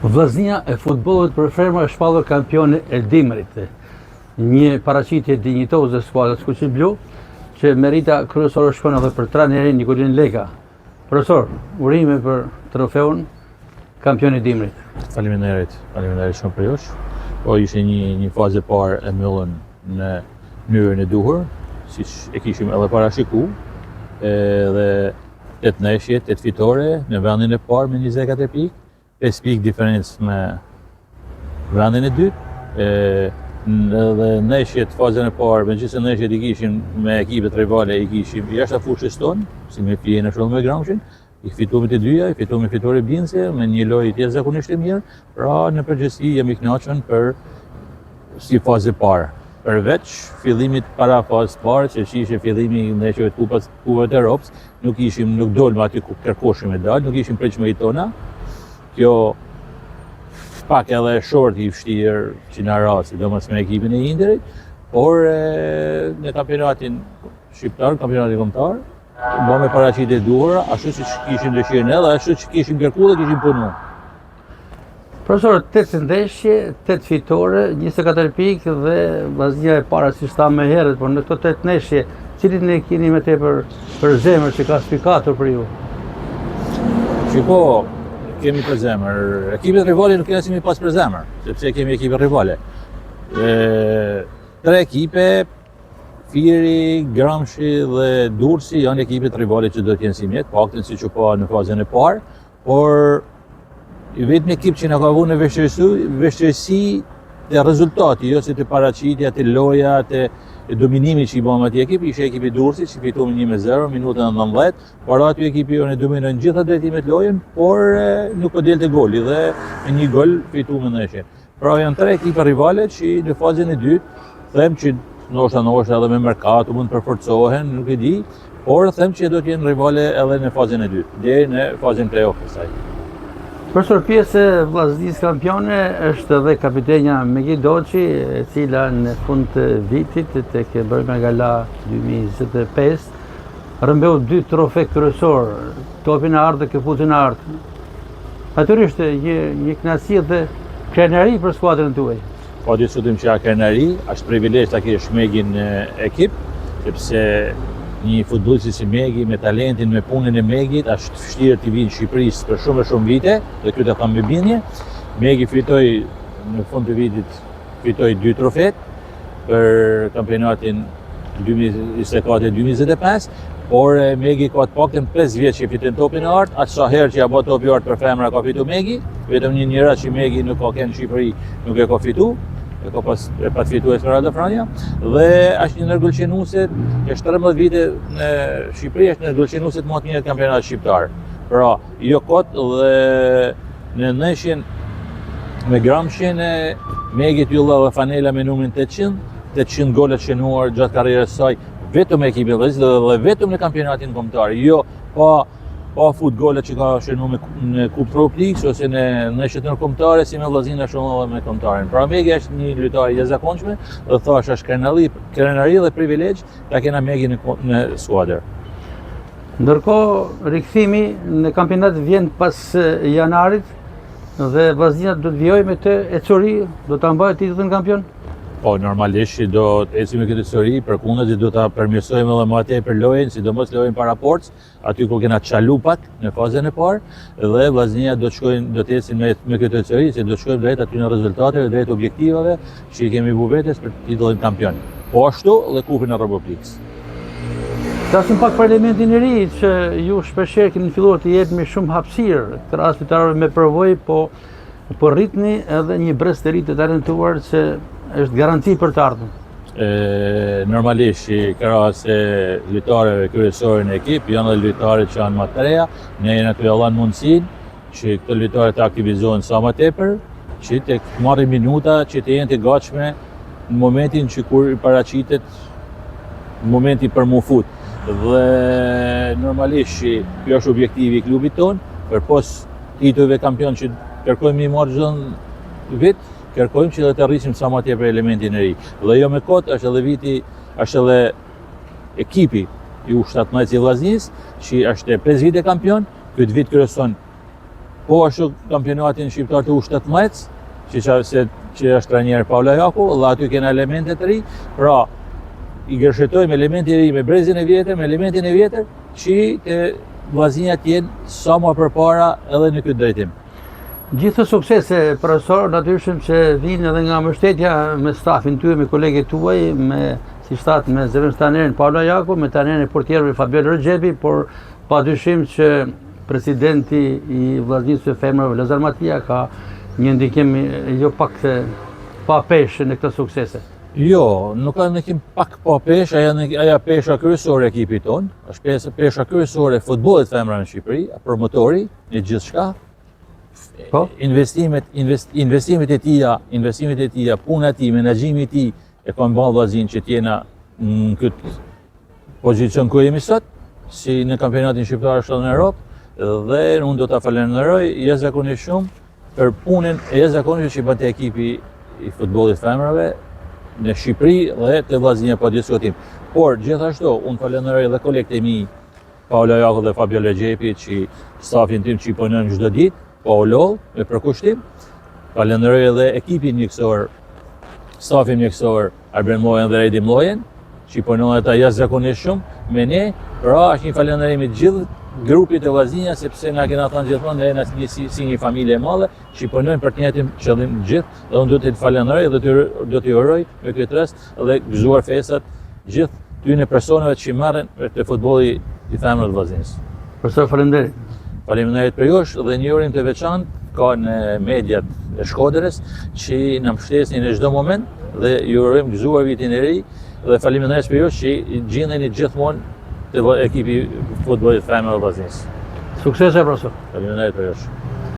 Vllaznia e futbollit për Ferma është shpallur kampione e dimrit. Një paraqitje dinjitoze skuadrës Kuqin Blu, që merita kryesore shkon edhe për trajnerin Nikolin Leka. Profesor, urime për trofeun kampion i dimrit. Faleminderit shumë për jush. Po ishte një fazë e parë e mbyllën në mënyrën e duhur, siç e kishim edhe parashikuar. Dhe 8 ndeshje, 8 fitore në vendin e parë me 24 pikë, 5 pikë diferencë me vendin e dytë. Dhe ndeshjet fazën e parë, megjithëse ndeshjet i kishim me ekipet rivale, i kishim jashtë fushës tonë, si me Flijen e Shkollës me Gramshin, i fituam të dyja, i fituam me fitore bindëse, me një lojë të jashtëzakonisht e mirë, pra në përgjithësi jam i kënaqur për si fazë e parë. Përveç fillimit para fazës parë, që ishte fillimi i ndeshjeve të kupave të Europës, nuk dolëm aty ku kërkoshim medalë, nuk ishim pritshmëritë tona. Kjo pak edhe short i vështirë që na ra, sidomos me ekipin e Interit, por në kampionatin shqiptar, kampionatin kombëtar, bëmë paraqitje e duhura, ashtu siç kishim dëshirën edhe, ashtu që kishim kërkuar dhe kishim punuar. Profesor, 8 ndeshje, 8 fitore, 24 pikë dhe vllaznia e para si tha më herët, por në këto 8 ndeshje, cilin e keni më tepër për zemër që klasifikator për ju? Shiko, kemi për zemër. Ekipet rivale nuk kemi pas për zemër, sepse kemi ekipe rivale. 3 ekipe, Firi, Gramshi dhe Durrësi janë ekipet rivale që do të jenë si mjet, paktën siç u pa në fazën e parë, por i vetmi ekip që na ka vënë në vështirësi të rezultati, jo si të paraqitja, të loja, të dominimi që i bëmë atij ekip, ishte ekipi i Durrësit, që fituam 1-0 minutën 19, por aty ekipi jonë dominon gjitha drejtimet lojën, por nuk po delte goli dhe me një gol fituam ndeshjen. Pra janë 3 ekipe rivale që në fazën e dytë them që ndoshta edhe me merkato mund të përforcohen, nuk e di, por them që do të jenë rivale edhe në fazën e dytë, deri në fazën play-off saj. Profesor, pjesë e vllaznisë kampione është edhe kapitenja Megi Doçi, e cila në fund të vitit tek Bërma Gala 2025 rrëmbeu 2 trofe kryesor, topin e ardhë dhe këputin e ardhë. Natyrisht një kënaqësi dhe krenari për skuadrën tuaj. Po diskutojmë që krenari, është privilegj ta kesh Megin në ekip, sepse një futbollist si Megi me talentin, me punën e Megit, është vështirë të vinë në Shqipëri për shumë vite, dhe kjo të them me bindje. Megi fitoi në fund të vitit 2 trofet për kampionatin 2024-2025, por Megi ka të paktën 5 vjet që fiton topin e art, aq sa herë që ja bë topi i art për femra ka fituar Megi, vetëm një rast që Megi nuk ka kënë në Shqipëri, nuk e ka fituar. E ka pas fituar Esmeralda Franja, dhe është një ndërgëllqenuese që 13 vite në Shqipëri, është ndërgëllqenuese më të mirë të kampionatit shqiptar. Pra, jo kot dhe në ndeshjen me Gramshin, Megi tylla dhe fanela me numrin 800 gola të shënuar gjatë karrierës së saj, vetëm me ekipin dhe vetëm në kampionatin kombëtar, jo pa fut golet që ka shënuar në Kupë Pro League ose në ndeshjet ndërkombëtare si me vllazninë e Shkollës me kombëtarin. Pra Megi është një lojtar i jashtëzakonshëm dhe thash është krenari dhe privilegj ta kena Megin në skuadër. Ndërkohë, rikthimi në kampionat vjen pas janarit dhe vllaznia do të vijojë me të Ecuri, do ta mbajë titullin kampion? Po, normalisht do të ecim me këtë histori, përkundazi do ta përmirësojmë edhe më tepër lojën, sidomos lojën para portës, aty ku kena Çalupat në fazën e parë, dhe vllaznia do të ecin me këtë histori, se do të shkojmë drejt aty në rezultateve, drejt objektivave që i kemi vënë vetes për titullin kampion. Po ashtu dhe Kupën e Republikës. Flasim pak për elementin e ri që ju shpeshherë keni filluar të jepni shumë hapësirë këtë rast lojtarëve me përvojë, po rritni edhe një brez të ri të talentuar që është garanci për të ardhmen. Normalisht, krahas lojtarëve kryesorë në ekip, janë edhe lojtarët që janë më të reja, ne jena të dallan mundësinë që këto lojtarë të aktivizohen sa më tepër, që të marrin minuta, që të jenë të gatshme në momentin që kur paraqitet momenti për mu fut. Dhe normalisht kjo është objektivi i klubit tonë, përpos titujve kampion që kërkojmë i marrë çdo vit, kërkojmë që të rrisim sa më tepër elementin e ri. Dhe jo me kot, është edhe ekipi i U17 i vllaznisë, që është 5 vite kampion, këtë vit kryeson Po ashtu kampionatin shqiptar të U17, që është trajner Paula Jaku, dhe aty kena elemente të ri, pra i gërshetojmë elementi ri me brezin e vjetër, me elementin e vjetër, që të vllaznia t'jenë sa më përpara edhe në këtë drejtim. Gjithë suksese, profesor, natyrisht që vinë edhe nga mbështetja me stafin tuaj, me kolegët tuaj, si shtat me zëvendëstanerin Paula Jaku, me tanerin e portierëve Fabiola Rexhepi, por padyshim që presidenti i vllaznisë së femrave Lazar Matia ka një ndikim jo pak pa peshë në këtë suksese. Jo, nuk ka ndikim pak pa peshë, aja pesha kryesore e ekipit tonë, është pesha kryesore e futbollit femrave në Shqipëri, promotori në gjithçka. Po? Investimet e tija, puna e tij, menaxhimi i tij e kanë bërë vllaznin që t'jena në këtë pozicion ku jemi sot, si në kampionatin shqiptar ashtu në Europë, dhe unë do ta falenderoj jashtëzakonisht shumë për punën e jashtëzakonishme që bën te ekipi i futbollit femrave në Shqipëri dhe te vllaznia pa diskutim. Por gjithashtu unë falenderoj edhe kolegët e mi, Paula Jaku dhe Fabiola Rexhepi, që stafin tim që i punojnë çdo ditë, pa u lodh me përkushtim. Falenderoj edhe ekipin mjekësor, stafin mjekësor Arben Mlojen dhe Redi Mlojen, që i punojnë ata jashtëzakonisht shumë me ne. Pra është një falënderim i gjithë grupit të vllaznia, sepse na kena thënë gjithmonë ne jemi si një familje e madhe që i punojnë për të njëjtin qëllim gjithë, dhe unë do t'ju falenderoj dhe do t'ju uroj me këtë rast dhe gëzuar festat gjithë tyne personave që marrin te futbolli i femrave të vllaznisë. Profesor, faleminderit. Faleminderit për jush dhe një urim të veçantë ka në mediat e Shkodrës që na mbështesin në çdo moment dhe ju urojmë gëzuar vitin e ri dhe faleminderit për jush që gjendeni gjithmonë te ekipi futbollit femrave të vllaznisë. Suksese, profesor. Faleminderit për jush.